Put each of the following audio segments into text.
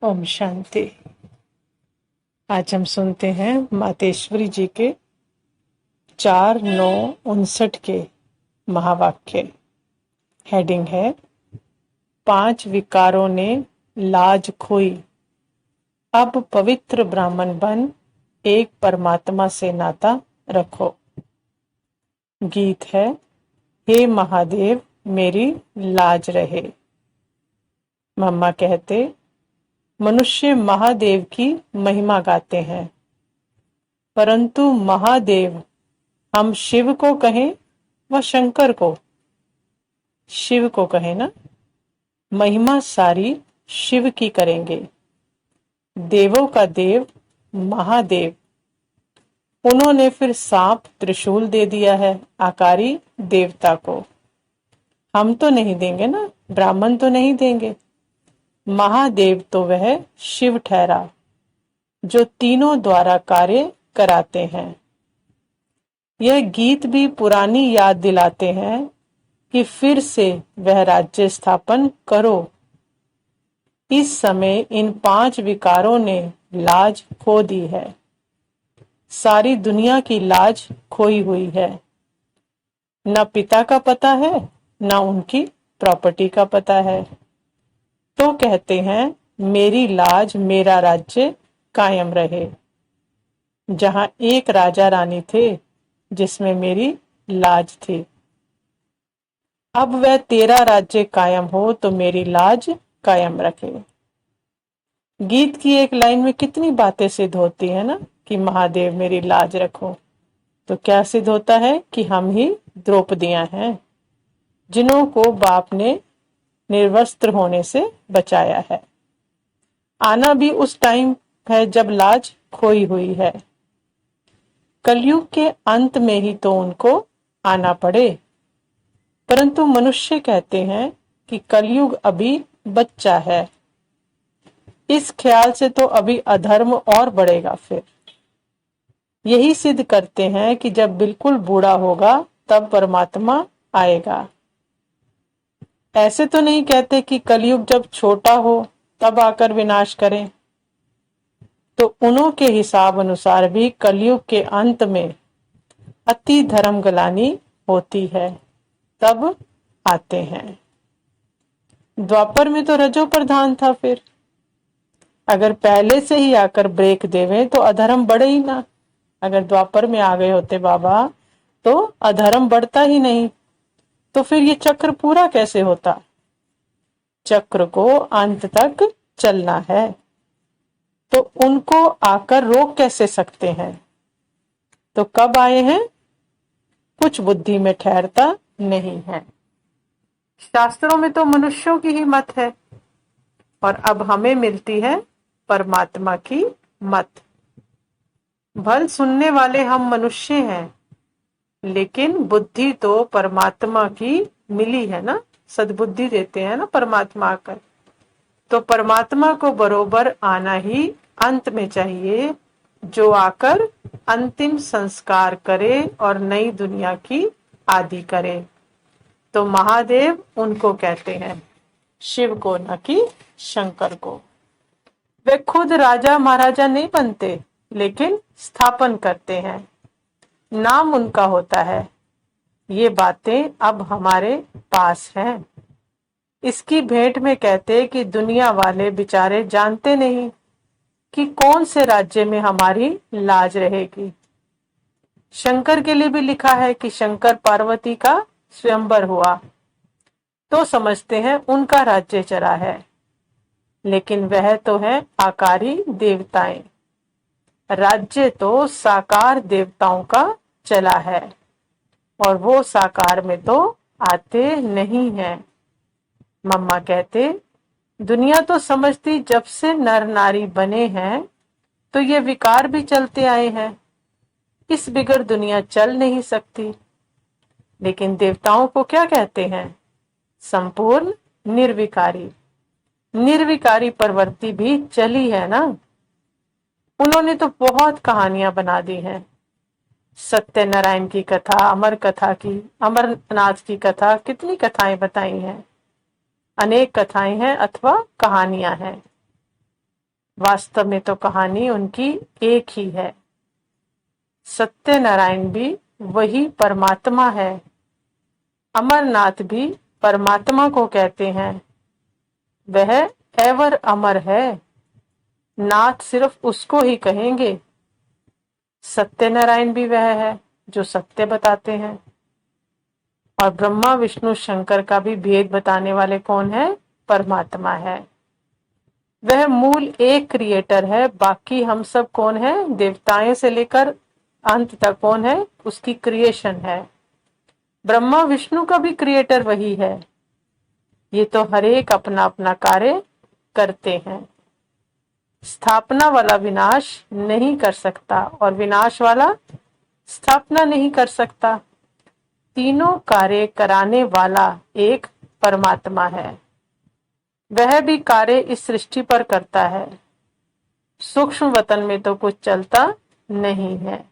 ओम शांति। आज हम सुनते हैं मातेश्वरी जी के 4-9-59 के महावाक्य। हेडिंग है 5 विकारों ने लाज खोई, अब पवित्र ब्राह्मण बन एक परमात्मा से नाता रखो। गीत है, हे महादेव मेरी लाज रहे। मम्मा कहते, मनुष्य महादेव की महिमा गाते हैं, परंतु महादेव हम शिव को कहें व शंकर को। शिव को कहें ना, महिमा सारी शिव की करेंगे। देवों का देव महादेव, उन्होंने फिर सांप त्रिशूल दे दिया है आकारी देवता को। हम तो नहीं देंगे ना, ब्राह्मण तो नहीं देंगे। महादेव तो वह शिव ठहरा जो तीनों द्वारा कार्य कराते हैं। यह गीत भी पुरानी याद दिलाते हैं कि फिर से वह राज्य स्थापन करो। इस समय इन 5 विकारों ने लाज खो दी है। सारी दुनिया की लाज खोई हुई है। न पिता का पता है, न उनकी प्रॉपर्टी का पता है। तो कहते हैं, मेरी लाज मेरा राज्य कायम रहे। जहां एक राजा रानी थे जिसमें मेरी लाज थी, अब वह तेरा राज्य कायम हो तो मेरी लाज कायम रखे। गीत की एक लाइन में कितनी बातें सिद्ध होती है ना, कि महादेव मेरी लाज रखो। तो क्या सिद्ध होता है कि हम ही द्रौपदियां हैं जिन्हों को बाप ने निर्वस्त्र होने से बचाया है। आना भी उस टाइम है जब लाज खोई हुई है। कलयुग के अंत में ही तो उनको आना पड़े, परंतु मनुष्य कहते हैं कि कलयुग अभी बच्चा है। इस ख्याल से तो अभी अधर्म और बढ़ेगा। फिर यही सिद्ध करते हैं कि जब बिल्कुल बूढ़ा होगा तब परमात्मा आएगा। ऐसे तो नहीं कहते कि कलयुग जब छोटा हो तब आकर विनाश करें। तो उन्हों के हिसाब अनुसार भी कलयुग के अंत में अति धर्म गलानी होती है, तब आते हैं। द्वापर में तो रजो प्रधान था। फिर अगर पहले से ही आकर ब्रेक देवे तो अधर्म बढ़े ही ना। अगर द्वापर में आ गए होते बाबा तो अधर्म बढ़ता ही नहीं। तो फिर ये चक्र पूरा कैसे होता? चक्र को अंत तक चलना है, तो उनको आकर रोक कैसे सकते हैं? तो कब आए हैं? कुछ बुद्धि में ठहरता नहीं है। शास्त्रों में तो मनुष्यों की ही मत है, और अब हमें मिलती है परमात्मा की मत। भल सुनने वाले हम मनुष्य हैं, लेकिन बुद्धि तो परमात्मा की मिली है ना। सद्बुद्धि देते हैं ना परमात्मा आकर। तो परमात्मा को बरोबर आना ही अंत में चाहिए, जो आकर अंतिम संस्कार करे और नई दुनिया की आदि करे। तो महादेव उनको कहते हैं, शिव को, न कि शंकर को। वे खुद राजा महाराजा नहीं बनते, लेकिन स्थापन करते हैं। नाम उनका होता है। ये बातें अब हमारे पास हैं। इसकी भेंट में कहते कि दुनिया वाले बेचारे जानते नहीं कि कौन से राज्य में हमारी लाज रहेगी। शंकर के लिए भी लिखा है कि शंकर पार्वती का स्वयंवर हुआ, तो समझते हैं उनका राज्य चला है। लेकिन वह तो है आकारी देवताएं। राज्य तो साकार देवताओं का चला है, और वो साकार में तो आते नहीं हैं। मम्मा कहते, दुनिया तो समझती जब से नर नारी बने हैं तो ये विकार भी चलते आए हैं, इस बिगड़ दुनिया चल नहीं सकती। लेकिन देवताओं को क्या कहते हैं? संपूर्ण निर्विकारी। निर्विकारी प्रवृत्ति भी चली है ना। उन्होंने तो बहुत कहानियां बना दी हैं। सत्यनारायण की कथा, अमर कथा की, अमरनाथ की कथा, कितनी कथाएं बताई हैं। अनेक कथाएं हैं अथवा कहानियां हैं। वास्तव में तो कहानी उनकी एक ही है। सत्यनारायण भी वही परमात्मा है। अमरनाथ भी परमात्मा को कहते हैं। वह एवर अमर है। नाथ सिर्फ उसको ही कहेंगे। सत्यनारायण भी वह है जो सत्य बताते हैं। और ब्रह्मा विष्णु शंकर का भी भेद बताने वाले कौन है? परमात्मा है। वह मूल एक क्रिएटर है। बाकी हम सब कौन है? देवताएं से लेकर अंत तक कौन है? उसकी क्रिएशन है। ब्रह्मा विष्णु का भी क्रिएटर वही है। ये तो हर एक अपना अपना कार्य करते हैं। स्थापना वाला विनाश नहीं कर सकता और विनाश वाला स्थापना नहीं कर सकता। तीनों कार्य कराने वाला एक परमात्मा है। वह भी कार्य इस सृष्टि पर करता है। सूक्ष्म वतन में तो कुछ चलता नहीं है।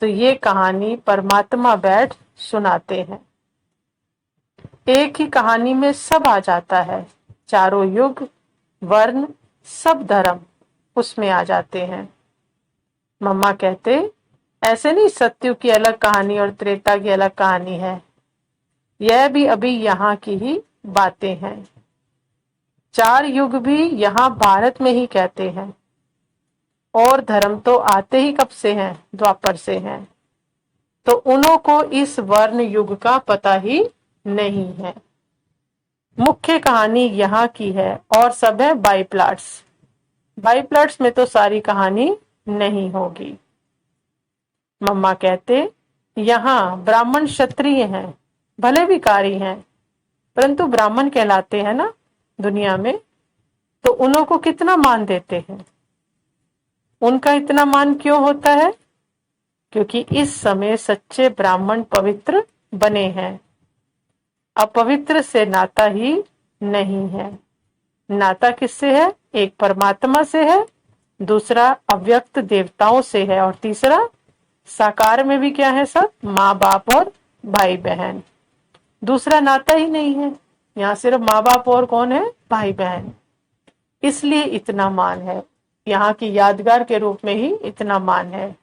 तो ये कहानी परमात्मा बैठ सुनाते हैं। एक ही कहानी में सब आ जाता है। चारों युग, वर्ण, सब धर्म उसमें आ जाते हैं। मम्मा कहते ऐसे नहीं सत्युग की अलग कहानी और त्रेता की अलग कहानी है। यह भी अभी यहाँ की ही बातें हैं। चार युग भी यहाँ भारत में ही कहते हैं। और धर्म तो आते ही कब से हैं? द्वापर से हैं। तो उन्हों को इस वर्ण युग का पता ही नहीं है। मुख्य कहानी यहाँ की है और सब है बाई प्लाट्स। बाई प्लाट्स में तो सारी कहानी नहीं होगी। मम्मा कहते यहाँ ब्राह्मण क्षत्रिय हैं, भले भिखारी हैं, परंतु ब्राह्मण कहलाते हैं ना दुनिया में। तो उन्हों को कितना मान देते हैं। उनका इतना मान क्यों होता है? क्योंकि इस समय सच्चे ब्राह्मण पवित्र बने हैं। अपवित्र से नाता ही नहीं है। नाता किससे है? एक परमात्मा से है, दूसरा अव्यक्त देवताओं से है, और तीसरा साकार में भी क्या है? सब माँ बाप और भाई बहन। दूसरा नाता ही नहीं है। यहाँ सिर्फ माँ बाप और कौन है? भाई बहन। इसलिए इतना मान है। यहाँ की यादगार के रूप में ही इतना मान है।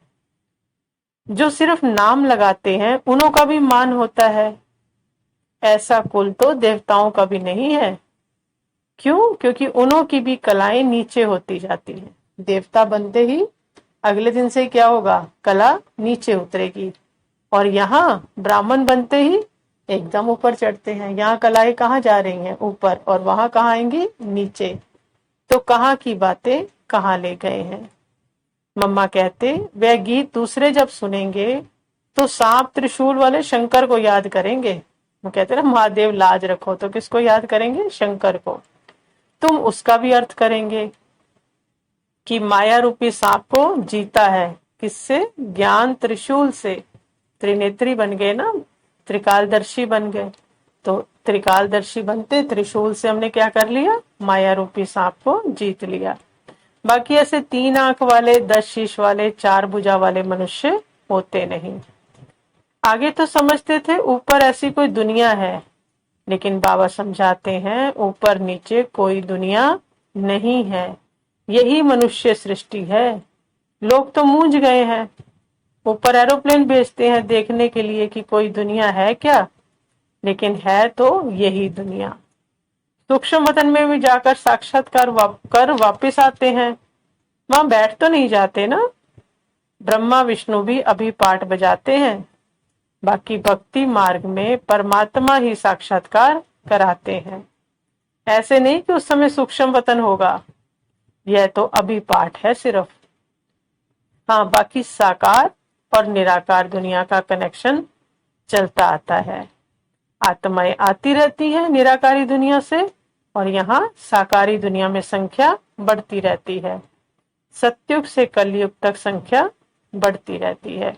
जो सिर्फ नाम लगाते हैं उन्हों का भी मान होता है। ऐसा कुल तो देवताओं का भी नहीं है। क्यों? क्योंकि उन्हों की भी कलाएं नीचे होती जाती हैं। देवता बनते ही अगले दिन से क्या होगा? कला नीचे उतरेगी। और यहाँ ब्राह्मण बनते ही एकदम ऊपर चढ़ते हैं। यहाँ कलाएं कहाँ जा रही हैं? ऊपर। और वहां कहाँ आएंगी? नीचे। तो कहाँ की बातें कहाँ ले गए हैं। मम्मा कहते वह गीत दूसरे जब सुनेंगे तो सांप त्रिशूल वाले शंकर को याद करेंगे। वो कहते ना महादेव लाज रखो, तो किसको याद करेंगे? शंकर को। तुम उसका भी अर्थ करेंगे कि माया रूपी सांप को जीता है। किससे? ज्ञान त्रिशूल से। त्रिनेत्री बन गए ना, त्रिकालदर्शी बन गए। तो त्रिकालदर्शी बनते त्रिशूल से हमने क्या कर लिया? माया रूपी सांप को जीत लिया। बाकी ऐसे 3 आंख वाले, 10 शीश वाले, 4 भुजा वाले मनुष्य होते नहीं। आगे तो समझते थे ऊपर ऐसी कोई दुनिया है, लेकिन बाबा समझाते हैं ऊपर नीचे कोई दुनिया नहीं है। यही मनुष्य सृष्टि है। लोग तो मूंझ गए हैं। ऊपर एरोप्लेन भेजते हैं देखने के लिए कि कोई दुनिया है क्या, लेकिन है तो यही दुनिया। सूक्ष्म वतन में भी जाकर साक्षात्कार कर वापस आते हैं। वहां बैठ तो नहीं जाते ना। ब्रह्मा विष्णु भी अभी पाठ बजाते हैं। बाकी भक्ति मार्ग में परमात्मा ही साक्षात्कार कराते हैं। ऐसे नहीं कि उस समय सूक्ष्म वतन होगा। यह तो अभी पाठ है सिर्फ। हाँ, बाकी साकार और निराकार दुनिया का कनेक्शन चलता आता है। आत्माएं आती रहती हैं निराकारी दुनिया से, और यहाँ साकारी दुनिया में संख्या बढ़ती रहती है। सतयुग से कलयुग तक संख्या बढ़ती रहती है।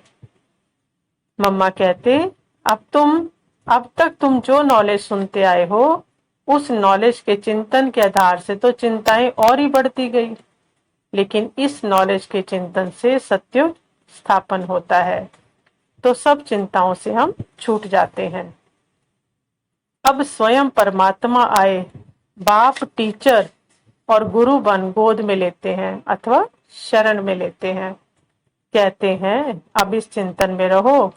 मम्मा कहते अब तक तुम जो नॉलेज सुनते आए हो, उस नॉलेज के चिंतन के आधार से तो चिंताएं और ही बढ़ती गई, लेकिन इस नॉलेज के चिंतन से सतयुग स्थापन होता है। तो सब चिंताओं से हम छूट जाते हैं। अब स्वयं परमात्मा आए, बाप टीचर और गुरु बन गोद में लेते हैं अथवा शरण में लेते हैं। कहते हैं अब इस चिंतन में रहो,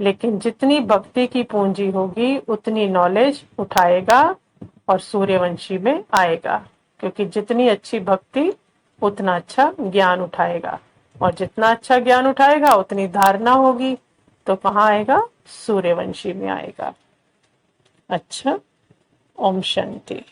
लेकिन जितनी भक्ति की पूंजी होगी उतनी नॉलेज उठाएगा और सूर्यवंशी में आएगा, क्योंकि जितनी अच्छी भक्ति उतना अच्छा ज्ञान उठाएगा, और जितना अच्छा ज्ञान उठाएगा उतनी धारणा होगी, तो कहाँ आएगा? सूर्यवंशी में आएगा। अच्छा, ओम शांति।